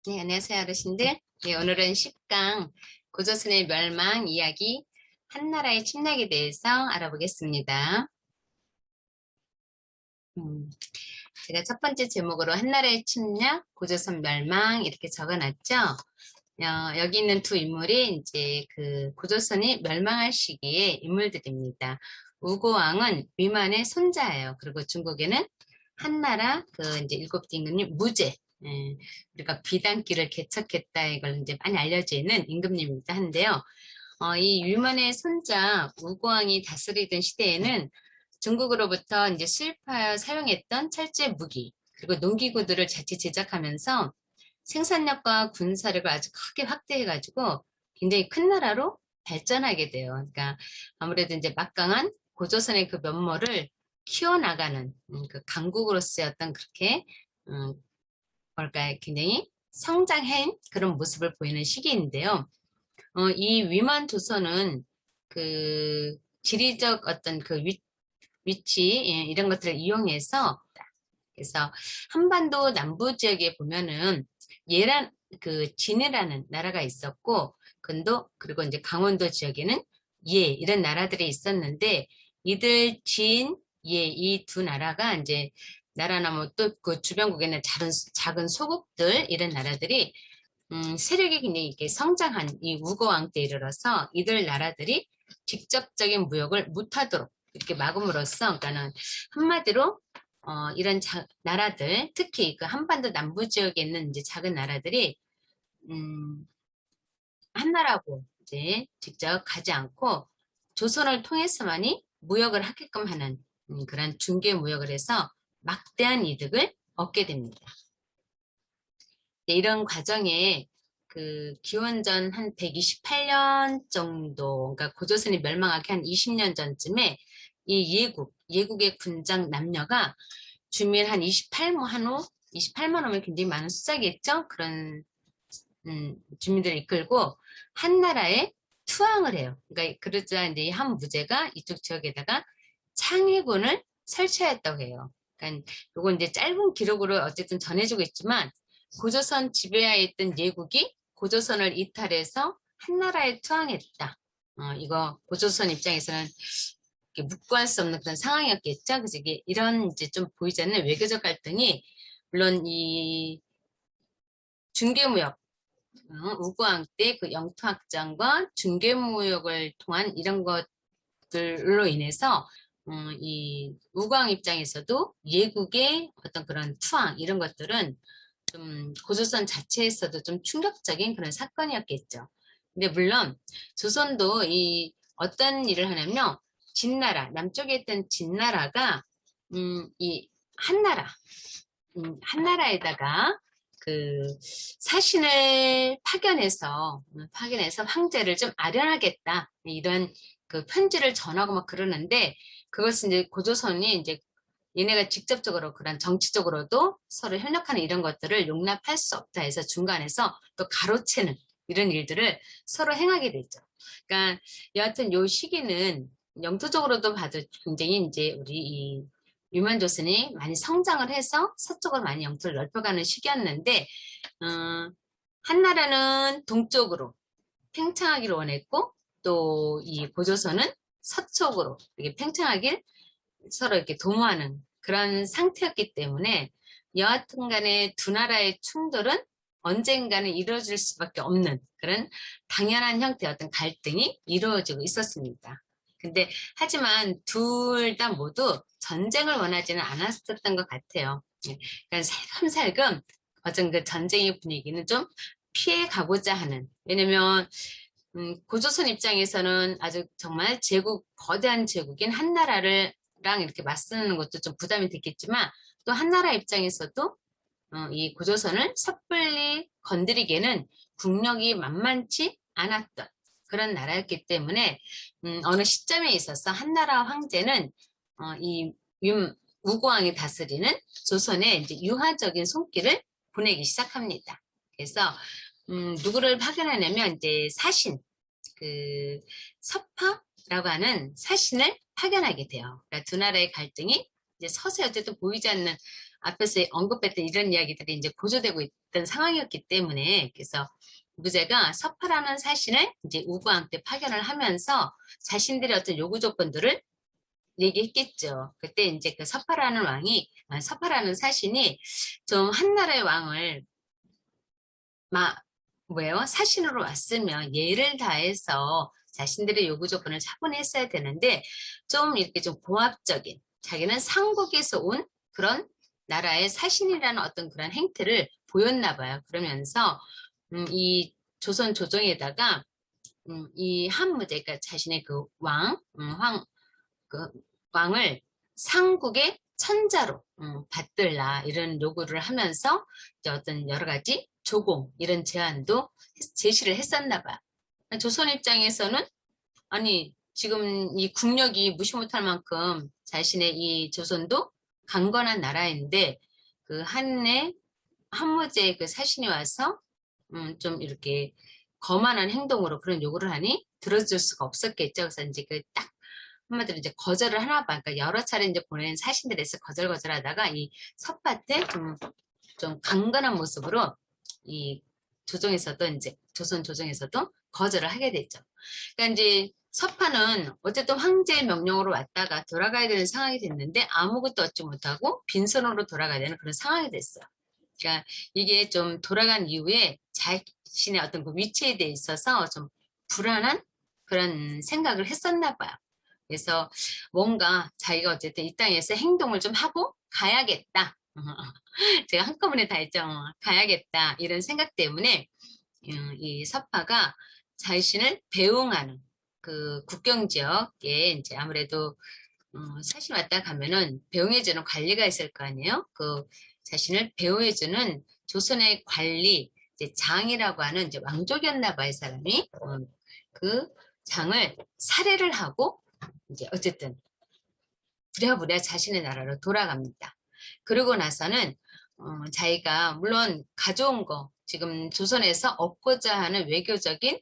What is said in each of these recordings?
네, 안녕하세요, 어르신들. 네, 오늘은 10강 고조선의 멸망 이야기 한나라의 침략에 대해서 알아보겠습니다. 음, 제가 첫 번째 제목으로 한나라의 침략, 고조선 멸망 이렇게 적어놨죠. 여기 있는 두 인물이 이제 그 고조선이 멸망할 시기의 인물들입니다. 우고왕은 위만의 손자예요. 그리고 중국에는 한나라 그 이제 일곱 임금님 무제, 그러니까 비단기를 개척했다 이걸 이제 많이 알려져 있는 임금님이기도 한데요. 이 위만의 손자 우고왕이 다스리던 시대에는 중국으로부터 이제 수입하여 사용했던 철제 무기 그리고 농기구들을 자체 제작하면서 생산력과 군사력을 아주 크게 확대해가지고 굉장히 큰 나라로 발전하게 돼요. 그러니까 아무래도 이제 막강한 고조선의 그 면모를 키워나가는 그 강국으로서의 어떤 그렇게 뭘까 굉장히 성장한 그런 모습을 보이는 시기인데요. 이 위만 조선은 그 지리적 어떤 그 위치 이런 것들을 이용해서 그래서 한반도 남부 지역에 보면은 예란 그 진이라는 나라가 있었고 근도 그리고 이제 강원도 지역에는 예 이런 나라들이 있었는데 이들 진, 예 이 두 나라가 이제 나라나 뭐 또 그 주변국에는 작은 소국들 이런 나라들이 세력이 굉장히 이렇게 성장한 이 우고왕 때 이르러서 이들 나라들이 직접적인 무역을 못하도록 이렇게 막음으로써 그러니까는 한마디로 이런 나라들, 특히 그 한반도 남부 지역에 있는 이제 작은 나라들이, 한나라고 이제 직접 가지 않고 조선을 통해서만이 무역을 하게끔 하는 그런 중개 무역을 해서 막대한 이득을 얻게 됩니다. 이런 과정에 그 기원전 한 128년 정도, 그러니까 고조선이 멸망하기 한 20년 전쯤에 이 예국의 군장 남녀가 주민 한 28만 호, 28만 호면 굉장히 많은 숫자겠죠? 그런 주민들을 이끌고 한나라에 투항을 해요. 그러니까 그러자 이제 한 무제가 이쪽 지역에다가 창해군을 설치하였다고 해요. 그러니까 요거 이제 짧은 기록으로 어쨌든 전해주고 있지만 고조선 지배하에 있던 예국이 고조선을 이탈해서 한나라에 투항했다. 이거 고조선 입장에서는 묵과할 수 없는 그런 상황이었겠죠. 그래서 이게 이런 이제 좀 보이지 않는 외교적 갈등이 물론 이 중개무역 우구왕 때 그 영토확장과 중개무역을 통한 이런 것들로 인해서 이 우구왕 입장에서도 예국의 어떤 그런 투항 이런 것들은 좀 고조선 자체에서도 좀 충격적인 그런 사건이었겠죠. 근데 물론 조선도 이 어떤 일을 하냐면 진나라 남쪽에 있던 진나라가 이 한나라 한나라에다가 그 사신을 파견해서 황제를 좀 아련하겠다 이런 그 편지를 전하고 막 그러는데 그것은 이제 고조선이 이제 얘네가 직접적으로 그런 정치적으로도 서로 협력하는 이런 것들을 용납할 수 없다 해서 중간에서 또 가로채는 이런 일들을 서로 행하게 되죠. 그러니까 여하튼 요 시기는 영토적으로도 봐도 굉장히 이제 우리 이 유만조선이 많이 성장을 해서 서쪽으로 많이 영토를 넓혀가는 시기였는데 한나라는 동쪽으로 팽창하기를 원했고 또 이 고조선은 서쪽으로 이렇게 팽창하길 서로 이렇게 도모하는 그런 상태였기 때문에 여하튼 간에 두 나라의 충돌은 언젠가는 이루어질 수밖에 없는 그런 당연한 형태의 어떤 갈등이 이루어지고 있었습니다. 근데 하지만 둘 다 모두 전쟁을 원하지는 않았었던 것 같아요. 그러니까 살금살금 어떤 그 전쟁의 분위기는 좀 피해 가고자 하는 왜냐면 고조선 입장에서는 아주 정말 거대한 제국인 한나라랑 이렇게 맞서는 것도 좀 부담이 됐겠지만 또 한나라 입장에서도 이 고조선을 섣불리 건드리기에는 국력이 만만치 않았던 그런 나라였기 때문에 어느 시점에 있어서 한나라 황제는 이 우고왕이 다스리는 조선에 이제 유화적인 손길을 보내기 시작합니다. 그래서 누구를 파견하냐면 이제 사신 그 서파라고 하는 사신을 파견하게 돼요. 그러니까 두 나라의 갈등이 이제 서서히 어쨌든 보이지 않는 앞에서 언급했던 이런 이야기들이 이제 고조되고 있던 상황이었기 때문에 그래서 무제가 서파라는 사신을 이제 우고왕 때 파견을 하면서 자신들의 어떤 요구 조건들을 얘기했겠죠. 그때 이제 그 서파라는 사신이 좀 한나라의 왕을 뭐예요? 사신으로 왔으면 예를 다해서 자신들의 요구 조건을 차분했어야 되는데 좀 이렇게 좀 공합적인 자기는 삼국에서 온 그런 나라의 사신이라는 어떤 그런 행태를 보였나 봐요. 그러면서 이 조선 조정에다가 이 한무제 그러니까 자신의 그 왕을 삼국의 천자로 받들라 이런 요구를 하면서 이제 어떤 여러 가지 조공 이런 제안도 제시를 했었나 봐요. 조선 입장에서는 아니 지금 이 국력이 무시 못할 만큼 자신의 이 조선도 강건한 나라인데 그 한무제 그 사신이 와서 좀 이렇게 거만한 행동으로 그런 요구를 하니 들어줄 수가 없었겠죠. 그래서 이제 그 딱 한마디로 이제 거절을 하나 봐. 그러니까 여러 차례 이제 보낸 사신들에서 거절하다가 이 섭밭에 좀 강건한 모습으로 이 조정에서도 이제 조선 조정에서도 거절을 하게 됐죠. 그러니까 이제 서파는 어쨌든 황제의 명령으로 왔다가 돌아가야 되는 상황이 됐는데 아무것도 얻지 못하고 빈손으로 돌아가야 되는 그런 상황이 됐어요. 그러니까 이게 좀 돌아간 이후에 자신의 어떤 그 위치에 대해 있어서 좀 불안한 그런 생각을 했었나 봐요. 그래서 뭔가 자기가 어쨌든 이 땅에서 행동을 좀 하고 가야겠다. 제가 한꺼번에 다 했죠. 가야겠다. 이런 생각 때문에 이 서파가 자신을 배웅하는 그 국경 지역에 이제 아무래도 사실 왔다 가면은 배웅해주는 관리가 있을 거 아니에요? 그 자신을 배웅해주는 조선의 관리 이제 장이라고 하는 이제 왕족이었나 봐요, 이 사람이. 그 장을 살해를 하고 이제 어쨌든 부랴부랴 자신의 나라로 돌아갑니다. 그러고 나서는 자기가 물론 가져온 거 지금 조선에서 얻고자 하는 외교적인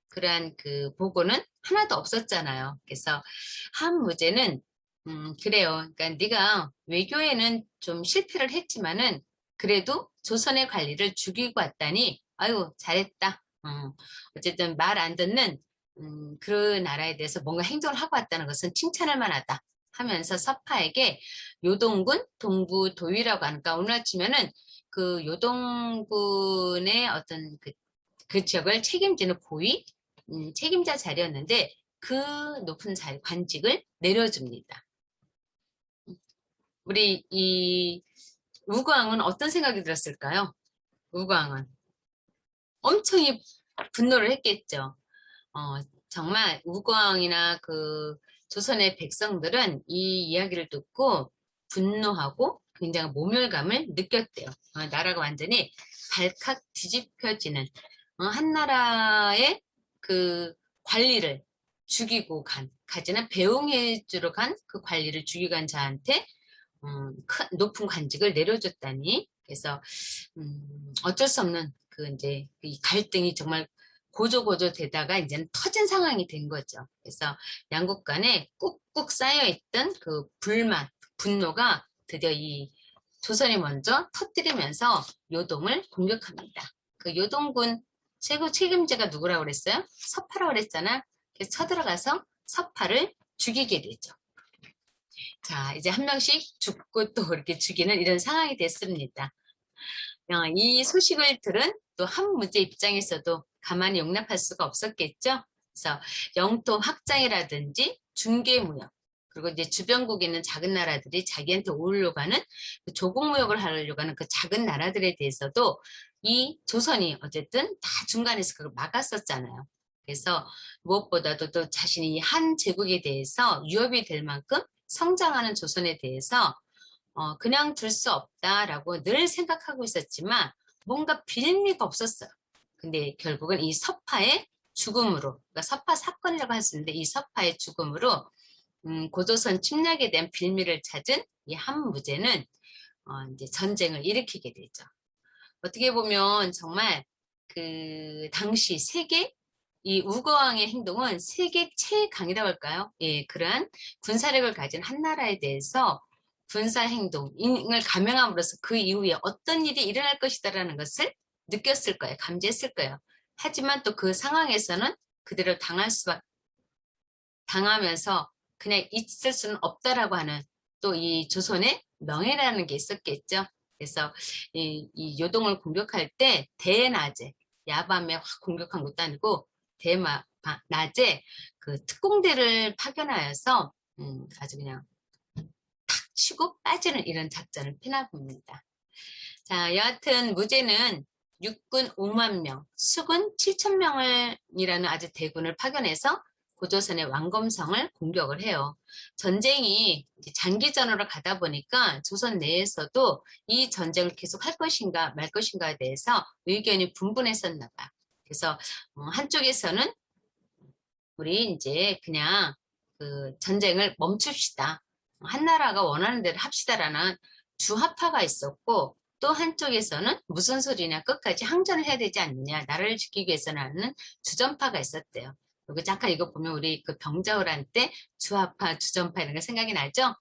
그러한 그 보고는 하나도 없었잖아요. 그래서 한무제는 그래요. 그러니까 네가 외교에는 좀 실패를 했지만은 그래도 조선의 관리를 죽이고 왔다니 아유 잘했다. 어쨌든 말 안 듣는 그 나라에 대해서 뭔가 행동을 하고 왔다는 것은 칭찬할 만하다 하면서 서파에게 요동군 동부 도위라고 하니까 오늘 치면은 그 요동군의 어떤 그 지역을 책임지는 고위 책임자 자리였는데 그 높은 관직을 내려줍니다. 우리 이 우광은 어떤 생각이 들었을까요? 우광은 엄청 분노를 했겠죠. 정말 우광이나 그 조선의 백성들은 이 이야기를 듣고 분노하고 굉장히 모멸감을 느꼈대요. 나라가 완전히 발칵 뒤집혀지는 한나라의 그 관리를 죽이고 가지나 배웅해주러 간 그 관리를 죽이고 간 자한테 높은 관직을 내려줬다니. 그래서 어쩔 수 없는 그 이제 이 갈등이 정말 고조 되다가 이제는 터진 상황이 된 거죠. 그래서 양국 간에 꾹꾹 쌓여있던 그 불만, 분노가 드디어 이 조선이 먼저 터뜨리면서 요동을 공격합니다. 그 요동군 최고 책임자가 누구라고 그랬어요? 서파라고 그랬잖아. 그래서 쳐들어가서 서파를 죽이게 되죠. 자, 이제 한 명씩 죽고 또 이렇게 죽이는 이런 상황이 됐습니다. 이 소식을 들은 또 한무제 입장에서도 가만히 용납할 수가 없었겠죠. 그래서 영토 확장이라든지 중개무역 그리고 이제 주변국에 있는 작은 나라들이 자기한테 오려고 하는 그 조공무역을 하려고 하는 그 작은 나라들에 대해서도 이 조선이 어쨌든 다 중간에서 그걸 막았었잖아요. 그래서 무엇보다도 또 자신이 한 제국에 대해서 위협이 될 만큼 성장하는 조선에 대해서 그냥 둘 수 없다라고 늘 생각하고 있었지만 뭔가 빌미가 없었어요. 근데 결국은 이 서파의 죽음으로, 그러니까 서파 사건이라고 할 수 있는데 이 서파의 죽음으로 고조선 침략에 대한 빌미를 찾은 이 한무제는 이제 전쟁을 일으키게 되죠. 어떻게 보면 정말 그 당시 이 우거왕의 행동은 세계 최강이라고 할까요? 예, 그러한 군사력을 가진 한 나라에 대해서 군사 행동을 감행함으로써 그 이후에 어떤 일이 일어날 것이다라는 것을 느꼈을 거예요. 감지했을 거예요. 하지만 또 그 상황에서는 그대로 당하면서 그냥 있을 수는 없다라고 하는 또 이 조선의 명예라는 게 있었겠죠. 그래서 이 요동을 공격할 때 대낮에 야밤에 확 공격한 것도 아니고 낮에 그 특공대를 파견하여서 아주 그냥 탁 치고 빠지는 이런 작전을 펴나 봅니다. 자, 여하튼 무제는 육군 5만 명, 수군 7천 명이라는 아주 대군을 파견해서 고조선의 왕검성을 공격을 해요. 전쟁이 장기전으로 가다 보니까 조선 내에서도 이 전쟁을 계속 할 것인가 말 것인가에 대해서 의견이 분분했었나 봐요. 그래서 한쪽에서는 우리 이제 그냥 그 전쟁을 멈춥시다. 한나라가 원하는 대로 합시다라는 주화파가 있었고, 또 한쪽에서는 무슨 소리냐, 끝까지 항전을 해야 되지 않느냐, 나라를 지키기 위해서는 하는 주전파가 있었대요. 그리고 잠깐 이거 보면 우리 그 병자호란 때 주화파, 주전파 이런 거 생각이 나죠?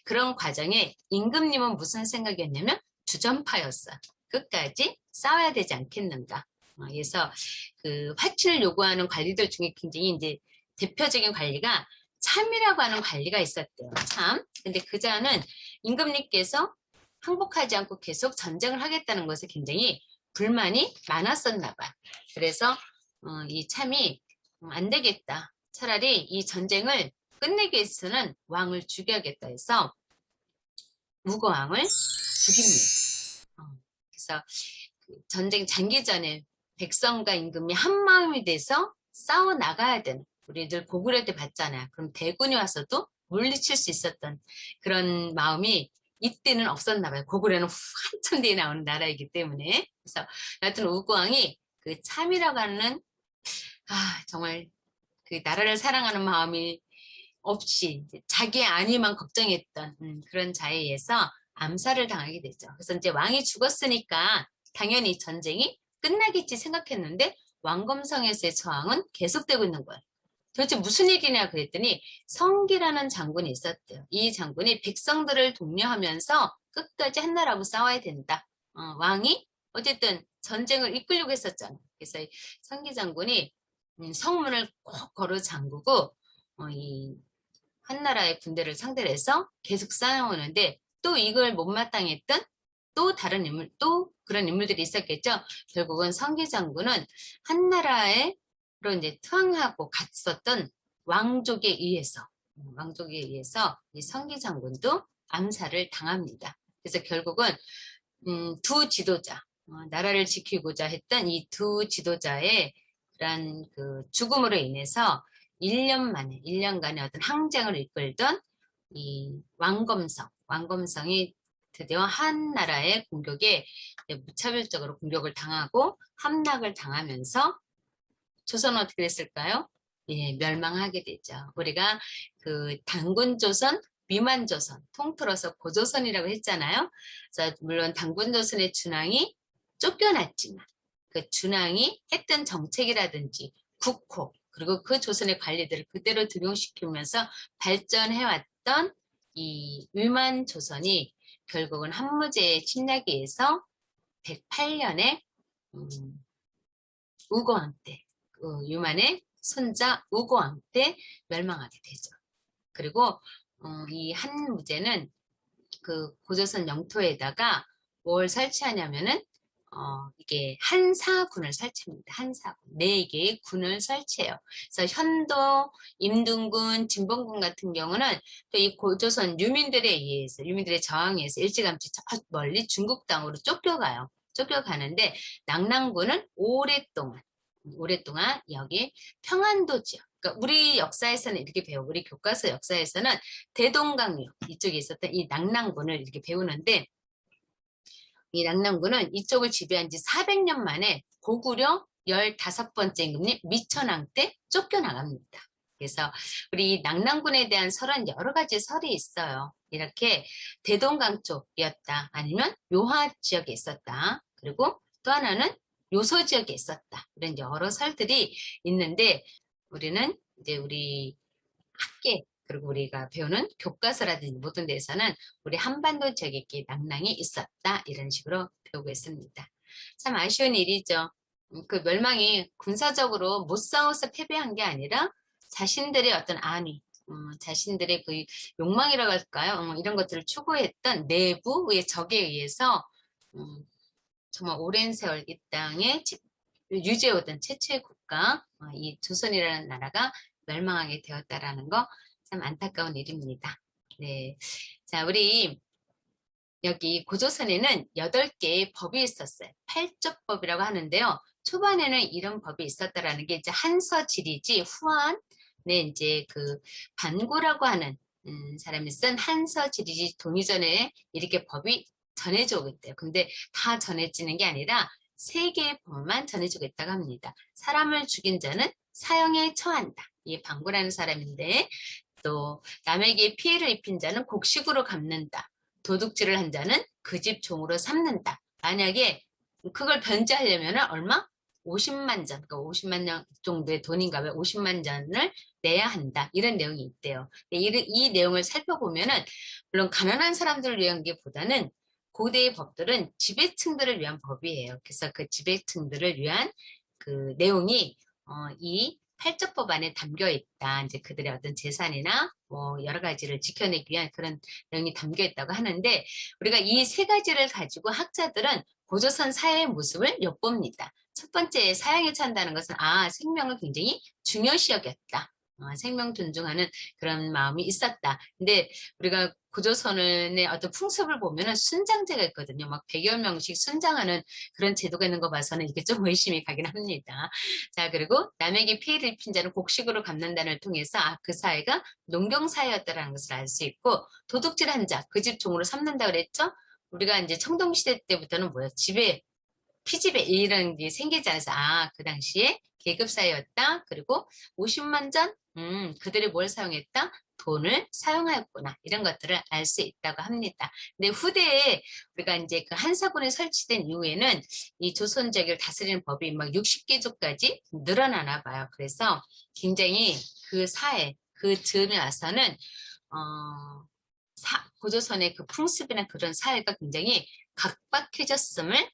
그런 과정에 임금님은 무슨 생각이었냐면 주전파였어. 끝까지 싸워야 되지 않겠는가. 그래서 그 화친을 요구하는 관리들 중에 굉장히 이제 대표적인 관리가 참이라고 하는 관리가 있었대요. 참. 근데 그 자는 임금님께서 항복하지 않고 계속 전쟁을 하겠다는 것에 굉장히 불만이 많았었나 봐. 그래서 이 참이 안 되겠다. 차라리 이 전쟁을 끝내기 위해서는 왕을 죽여야겠다 해서 우거왕을 죽입니다. 그래서 그 전쟁 장기전에 백성과 임금이 한 마음이 돼서 싸워 나가야 되는, 우리들 고구려 때 봤잖아요. 그럼 대군이 와서도 물리칠 수 있었던 그런 마음이 이때는 없었나 봐요. 고구려는 한참 뒤에 나오는 나라이기 때문에. 그래서 여하튼 우고왕이 그 참이라고 하는 정말 그 나라를 사랑하는 마음이 없이 자기의 안위만 걱정했던 그런 자에 의해서 암살을 당하게 되죠. 그래서 이제 왕이 죽었으니까 당연히 전쟁이 끝나겠지 생각했는데 왕검성에서의 저항은 계속되고 있는 거예요. 도대체 무슨 일이냐 그랬더니 성기라는 장군이 있었대요. 이 장군이 백성들을 독려하면서 끝까지 한나라하고 싸워야 된다. 왕이 어쨌든 전쟁을 이끌려고 했었잖아요. 그래서 성기 장군이 성문을 꼭 걸어 잠그고 이 한나라의 군대를 상대로 해서 계속 싸워오는데 또 이걸 못마땅했던 또 다른 인물, 또 그런 인물들이 있었겠죠. 결국은 성기 장군은 한나라로 이제 투항하고 갔었던 왕족에 의해서 이 성기 장군도 암살을 당합니다. 그래서 결국은 두 지도자, 나라를 지키고자 했던 이 두 지도자의 그런 그 죽음으로 인해서 1년간의 어떤 항쟁을 이끌던 이 왕검성이 드디어 한나라의 공격에 무차별적으로 공격을 당하고 함락을 당하면서 조선은 어떻게 됐을까요? 예, 멸망하게 되죠. 우리가 그 단군조선, 위만조선, 통틀어서 고조선이라고 했잖아요. 그래서 물론 단군조선의 준왕이 쫓겨났지만 그 준왕이 했던 정책이라든지 국호, 그리고 그 조선의 관리들을 그대로 등용시키면서 발전해왔던 이 위만조선이 결국은 한무제의 침략에 의해서 108년에 우고왕 때, 유만의 손자 우고왕 때 멸망하게 되죠. 그리고 이 한무제는 그 고조선 영토에다가 뭘 설치하냐면은 이게 한사군을 설치합니다. 한사군. 4개의 군을 설치해요. 그래서 현도, 임등군, 진봉군 같은 경우는 또 이 고조선 유민들의 저항에 의해서 일찌감치 저 멀리 중국 땅으로 쫓겨가는데 낙랑군은 오랫동안 여기 평안도 지역, 그러니까 우리 역사에서는 이렇게 배워, 우리 교과서 역사에서는 대동강류 이쪽에 있었던 이 낙랑군을 이렇게 배우는데, 이 낙랑군은 이쪽을 지배한 지 400년 만에 고구려 15번째 임금님 미천왕 때 쫓겨나갑니다. 그래서 우리 낙랑군에 대한 설은 여러 가지 설이 있어요. 이렇게 대동강 쪽이었다, 아니면 요하 지역에 있었다, 그리고 또 하나는 요소 지역에 있었다, 이런 여러 설들이 있는데 우리는 이제 우리 학계 그리고 우리가 배우는 교과서라든지 모든 데에서는 우리 한반도 적에게 낭랑이 있었다. 이런 식으로 배우고 있습니다. 참 아쉬운 일이죠. 그 멸망이 군사적으로 못 싸워서 패배한 게 아니라 자신들의 어떤 안위, 자신들의 그 욕망이라고 할까요? 이런 것들을 추구했던 내부의 적에 의해서 정말 오랜 세월 이 땅에 유지해오던 최초의 국가, 이 조선이라는 나라가 멸망하게 되었다라는 거 참 안타까운 일입니다. 네. 자, 우리 여기 고조선에는 8개의 법이 있었어요. 팔조법이라고 하는데요. 초반에는 이런 법이 있었다라는 게 이제 한서지리지 후한에 이제 그 반고라고 하는 사람이 쓴 한서지리지 동의전에 이렇게 법이 전해져 오고 있대요. 근데 다 전해지는 게 아니라 3개의 법만 전해지고 있다고 합니다. 사람을 죽인 자는 사형에 처한다. 이 반고라는 사람인데 또 남에게 피해를 입힌 자는 곡식으로 갚는다. 도둑질을 한 자는 그 집 종으로 삼는다. 만약에 그걸 변제하려면 얼마? 50만 전, 그러니까 50만 년 정도의 돈인가 봐. 50만 전을 내야 한다. 이런 내용이 있대요. 이 내용을 살펴보면은 물론 가난한 사람들을 위한 게 보다는 고대의 법들은 지배층들을 위한 법이에요. 그래서 그 지배층들을 위한 그 내용이 이 팔적법 안에 담겨 있다. 이제 그들의 어떤 재산이나 뭐 여러 가지를 지켜내기 위한 그런 내용이 담겨 있다고 하는데 우리가 이 3가지를 가지고 학자들은 고조선 사회의 모습을 엿봅니다. 첫 번째 사형에 처한다는 것은 생명을 굉장히 중요시 여겼다. 생명 존중하는 그런 마음이 있었다. 근데 우리가 고조선의 어떤 풍습을 보면은 순장제가 있거든요. 막 100여 명씩 순장하는 그런 제도가 있는 거 봐서는 이게 좀 의심이 가긴 합니다. 자, 그리고 남에게 피해를 입힌 자는 곡식으로 갚는다를 통해서 그 사회가 농경사회였다라는 것을 알 수 있고 도둑질한 자, 그 집 종으로 삼는다 그랬죠? 우리가 이제 청동시대 때부터는 뭐야? 피지배 이런 게 생기지 않아서 그 당시에 계급사회였다. 그리고 50만 전 그들이 뭘 사용했다? 돈을 사용하였구나. 이런 것들을 알 수 있다고 합니다. 근데 후대에 우리가 이제 그 한사군이 설치된 이후에는 이 조선제국을 다스리는 법이 막 60개조까지 늘어나나 봐요. 그래서 굉장히 그 사회, 그 즈음에 와서는 고조선의 그 풍습이나 그런 사회가 굉장히 각박해졌음을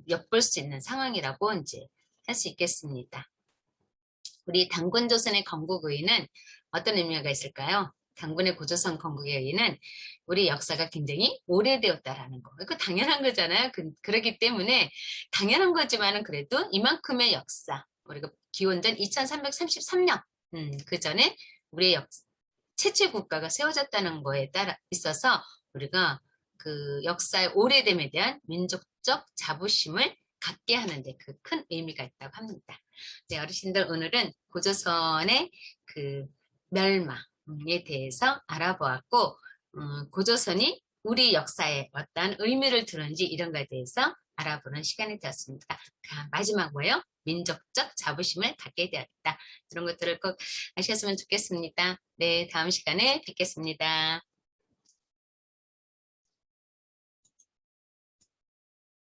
엿볼 수 있는 상황이라고 이제 할 수 있겠습니다. 우리 당군조선의 건국의의는 어떤 의미가 있을까요? 당군의 고조선 건국의 의의는 우리 역사가 굉장히 오래되었다라는 거. 이거 당연한 거잖아요. 그렇기 때문에 당연한 거지만은 그래도 이만큼의 역사, 우리가 기원전 2333년, 그 전에 우리의 최초의 국가가 세워졌다는 거에 따라 있어서 우리가 그 역사의 오래됨에 대한 민족적 자부심을 갖게 하는데 그 큰 의미가 있다고 합니다. 네, 어르신들 오늘은 고조선의 그 멸망에 대해서 알아보았고 고조선이 우리 역사에 어떤 의미를 두는지 이런 것에 대해서 알아보는 시간이 되었습니다. 마지막 뭐예요? 민족적 자부심을 갖게 되었다. 이런 것들을 꼭 아셨으면 좋겠습니다. 네, 다음 시간에 뵙겠습니다.